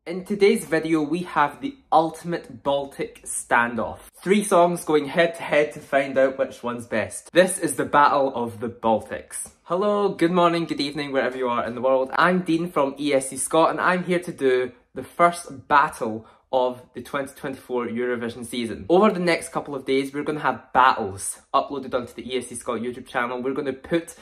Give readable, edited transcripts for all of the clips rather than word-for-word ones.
In today's video, we have the ultimate Baltic standoff. 3 songs going head to head to find out which one's best. This is the Battle of the Baltics. Hello, good morning, good evening, wherever you are in the world. I'm Dean from ESC Scot and I'm here to do the first battle of the 2024 Eurovision season. Over the next couple of days, we're going to have battles uploaded onto the ESC Scot YouTube channel. We're going to put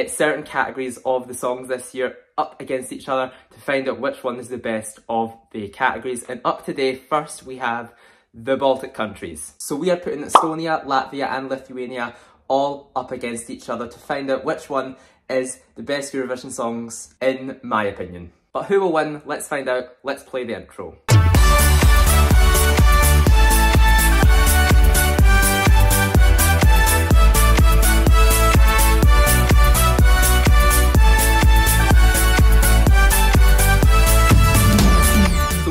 certain categories of the songs this year up against each other to find out which one is the best of the categories. And up today, first we have the Baltic countries. So we are putting Estonia, Latvia and Lithuania all up against each other to find out which one is the best Eurovision songs, in my opinion. But who will win? Let's find out. Let's play the intro.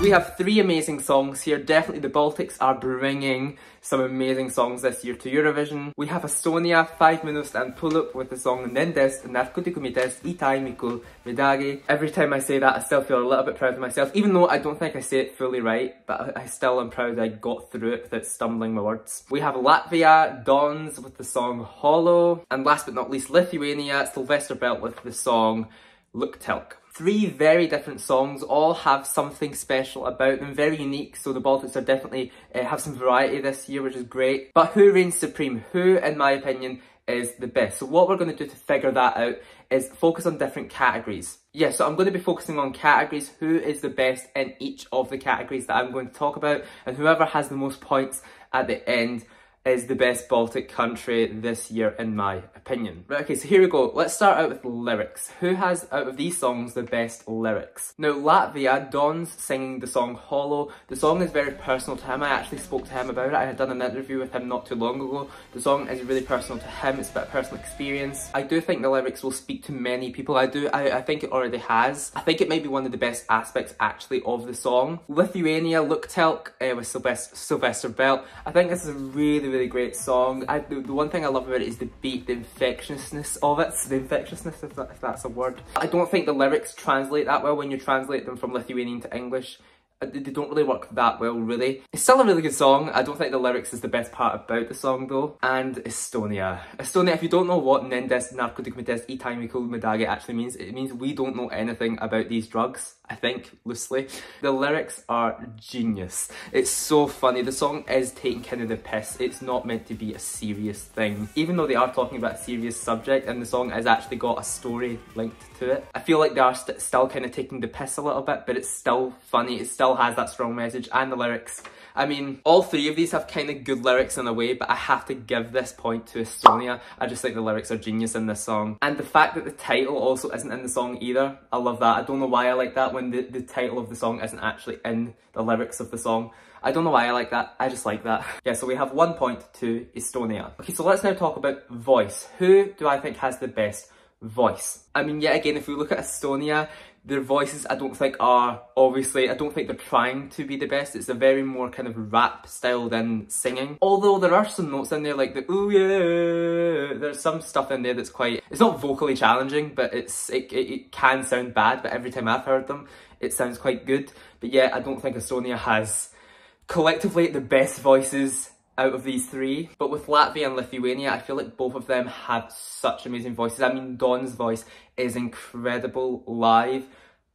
We have 3 amazing songs here. Definitely the Baltics are bringing some amazing songs this year to Eurovision. We have Estonia, 5 minutes and pull up with the song Nendes narkotikumites itaimikul vedagi. Every time I say that, I still feel a little bit proud of myself, even though I don't think I say it fully right, but I still am proud I got through it without stumbling my words. We have Latvia, Dons with the song Hollow, and last but not least Lithuania, Sylvester Belt with the song Luktelk. 3 very different songs, all have something special about them, very unique, so the Baltics are definitely have some variety this year, which is great. But who reigns supreme? Who, in my opinion, is the best? So what we're going to do to figure that out is focus on different categories. Yeah, so I'm going to be focusing on categories, who is the best in each of the categories that I'm going to talk about, and whoever has the most points at the end is the best Baltic country this year, in my opinion. Right, okay, so here we go. Let's start out with lyrics. Who has, out of these songs, the best lyrics? Now, Latvia, Don's singing the song Hollow. The song is very personal to him. I actually spoke to him about it. I had done an interview with him not too long ago. The song is really personal to him. It's a bit of personal experience. I do think the lyrics will speak to many people. I think it already has. I think it might be one of the best aspects, actually, of the song. Lithuania, Luktelk with Sylvester Belt. I think this is a really great song. The one thing I love about it is the beat, the infectiousness of it. The infectiousness, if that's a word. I don't think the lyrics translate that well when you translate them from Lithuanian to English. They don't really work that well, really. It's still a really good song. I don't think the lyrics is the best part about the song, though. And Estonia. Estonia, if you don't know what Nendes narkotikumites itaimikul vedagi actually means, it means we don't know anything about these drugs, I think, loosely. The lyrics are genius. It's so funny. The song is taking kind of the piss. It's not meant to be a serious thing. Even though they are talking about a serious subject and the song has actually got a story linked to it, I feel like they are still kind of taking the piss a little bit, but it's still funny. It still has that strong message, and the lyrics, I mean, all 3 of these have kind of good lyrics in a way, but I have to give this point to Estonia. I just think the lyrics are genius in this song. And the fact that the title also isn't in the song either, I love that. I don't know why I like that when the title of the song isn't actually in the lyrics of the song. I don't know why I like that, I just like that. Yeah, so we have 1 point to Estonia. Okay, so let's now talk about voice. Who do I think has the best voice? I mean, yet again, if we look at Estonia, their voices I don't think are, obviously, I don't think they're trying to be the best. It's a very more kind of rap style than singing. Although there are some notes in there like the ooh yeah, there's some stuff in there that's quite, it's not vocally challenging, but it can sound bad, but every time I've heard them, it sounds quite good. But yeah, I don't think Estonia has collectively the best voices out of these 3. But with Latvia and Lithuania, I feel like both of them have such amazing voices. I mean, Don's voice is incredible live.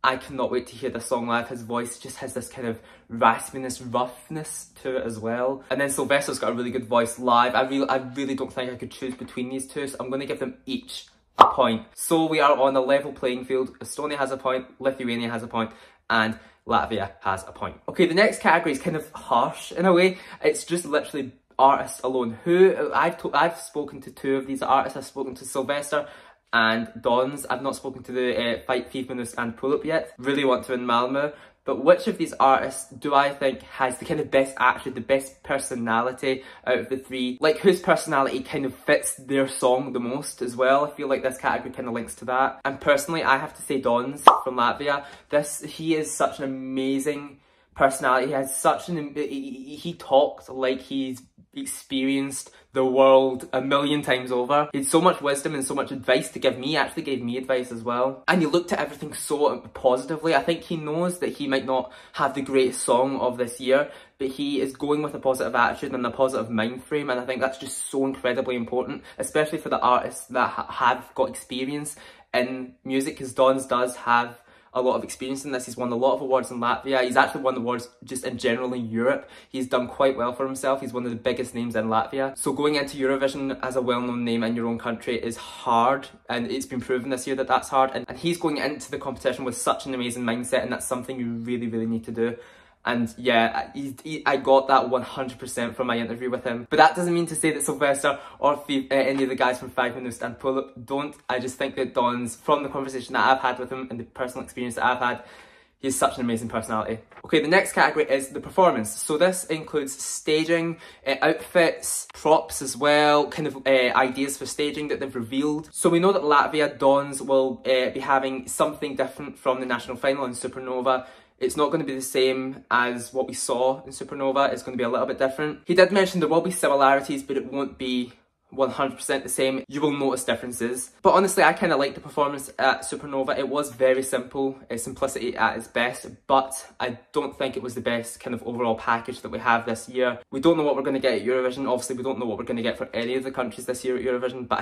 I cannot wait to hear the song live. His voice just has this kind of raspiness, roughness to it as well. And then Sylvester's got a really good voice live. I really don't think I could choose between these 2, so I'm going to give them each a point. So we are on a level playing field. Estonia has a point, Lithuania has a point, and Latvia has a point. Okay, the next category is kind of harsh in a way. It's just literally artists alone. Who I've spoken to 2 of these artists. I've spoken to Sylvester and Dons. I've not spoken to the 5 minutes and pull up yet. Really want to in Malmö. But which of these artists do I think has the kind of best, actually the best personality out of the 3? Like, whose personality kind of fits their song the most as well? I feel like this category kind of links to that. And personally, I have to say Dons from Latvia. He is such an amazing personality. He has such an, he talks like he's experienced the world a million times over. He had so much wisdom and so much advice to give me. He actually gave me advice as well. And he looked at everything so positively. I think he knows that he might not have the greatest song of this year, but he is going with a positive attitude and a positive mind frame, and I think that's just so incredibly important, especially for the artists that have got experience in music, because Dons does have a lot of experience in this. He's won a lot of awards in Latvia. He's actually won awards just in general in Europe. He's done quite well for himself. He's one of the biggest names in Latvia. So going into Eurovision as a well-known name in your own country is hard, and it's been proven this year that that's hard. And he's going into the competition with such an amazing mindset, and that's something you really, really need to do. And yeah, I got that 100% from my interview with him. But that doesn't mean to say that Sylvester or any of the guys from 5 Minutes and Pull Up don't. I just think that Don's, from the conversation that I've had with him and the personal experience that I've had, he's such an amazing personality. Okay, the next category is the performance. So this includes staging, outfits, props as well, kind of ideas for staging that they've revealed. So we know that Latvia Dons will be having something different from the national final in Supernova. It's not going to be the same as what we saw in Supernova. It's going to be a little bit different. He did mention there will be similarities, but it won't be 100% the same. You will notice differences. But honestly, I kind of liked the performance at Supernova. It was very simple, simplicity at its best, but I don't think it was the best kind of overall package that we have this year. We don't know what we're going to get at Eurovision. Obviously, we don't know what we're going to get for any of the countries this year at Eurovision, but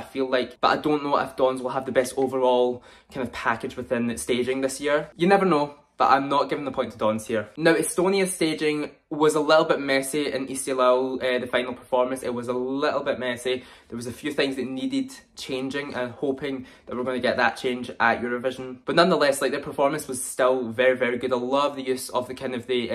I don't know if Dons will have the best overall kind of package within the staging this year. You never know. But I'm not giving the point to Dons here. Now, Estonia's staging was a little bit messy in Eesti Laul, the final performance. It was a little bit messy. There was a few things that needed changing, and hoping that we're going to get that change at Eurovision. But nonetheless, like, their performance was still very, very good. I love the use of the kind of the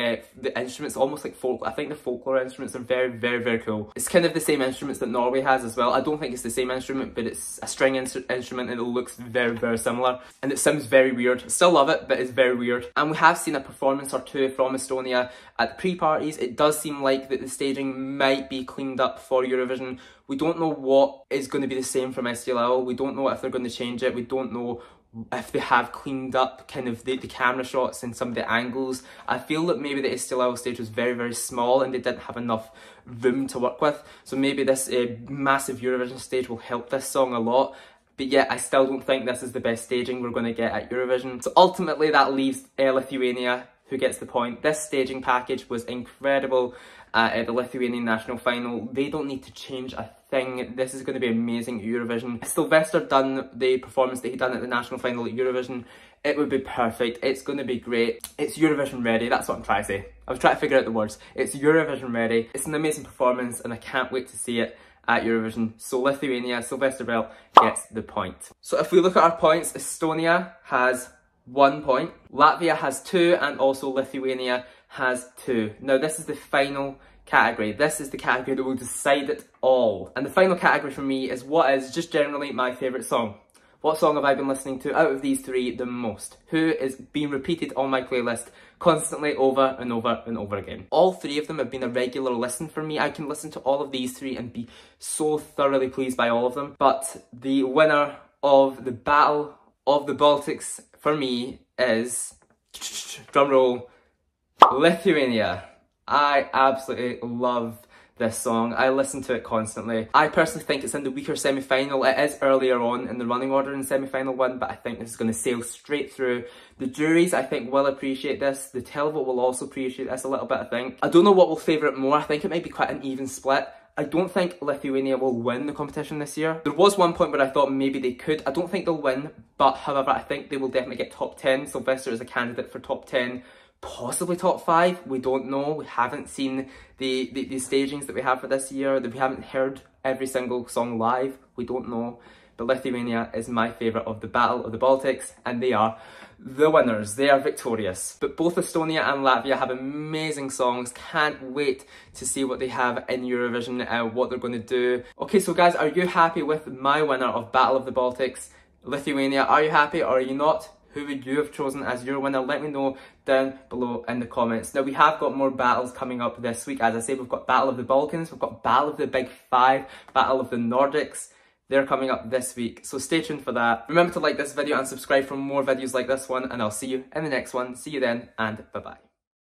instruments, almost like folk. I think the folklore instruments are very, very, very cool. It's kind of the same instruments that Norway has as well. I don't think it's the same instrument, but it's a string instrument, and it looks very, very similar. And it sounds very weird. I still love it, but it's very weird. And we have seen a performance or two from Estonia at the pre-parties. It does seem like that the staging might be cleaned up for Eurovision. We don't know what is going to be the same from Eesti Laul. We don't know if they're going to change it. We don't know if they have cleaned up kind of the camera shots and some of the angles. I feel that maybe the Eesti Laul stage was very, very small and they didn't have enough room to work with. So maybe this massive Eurovision stage will help this song a lot. But yeah, I still don't think this is the best staging we're going to get at Eurovision. So ultimately that leaves Lithuania, who gets the point. This staging package was incredible at the Lithuanian national final. They don't need to change a thing. This is going to be amazing at Eurovision. Sylvester done the performance that he done at the national final at Eurovision. It would be perfect. It's going to be great. It's Eurovision ready. That's what I'm trying to say. I was trying to figure out the words. It's Eurovision ready. It's an amazing performance and I can't wait to see it at Eurovision. So Lithuania, Sylvester Bell gets the point. So if we look at our points, Estonia has 1 point, Latvia has 2, and also Lithuania has 2. Now this is the final category. This is the category that will decide it all. And the final category for me is what is just generally my favourite song. What song have I been listening to out of these 3 the most? Who is being repeated on my playlist constantly over and over and over again? All 3 of them have been a regular listen for me. I can listen to all of these 3 and be so thoroughly pleased by all of them. But the winner of the Battle of the Baltics for me is, drumroll, Lithuania. I absolutely love this song. I listen to it constantly. I personally think it's in the weaker semi-final. It is earlier on in the running order in semi-final 1, but I think this is going to sail straight through. The juries, I think, will appreciate this. The televote will also appreciate this a little bit, I think. I don't know what will favour it more. I think it might be quite an even split. I don't think Lithuania will win the competition this year. There was one point where I thought maybe they could. I don't think they'll win, but however, I think they will definitely get top 10. Sylvester is a candidate for top 10. Possibly top 5, we don't know. We haven't seen the stagings that we have for this year. We haven't heard every single song live. We don't know. But Lithuania is my favourite of the Battle of the Baltics, and they are the winners. They are victorious. But both Estonia and Latvia have amazing songs. Can't wait to see what they have in Eurovision, what they're going to do. Okay, so guys, are you happy with my winner of Battle of the Baltics, Lithuania? Are you happy or are you not? Who would you have chosen as your winner? Let me know down below in the comments. Now, we have got more battles coming up this week. As I say, we've got Battle of the Balkans, we've got Battle of the Big Five, Battle of the Nordics. They're coming up this week, so stay tuned for that. Remember to like this video and subscribe for more videos like this one, and I'll see you in the next one. See you then, and bye-bye.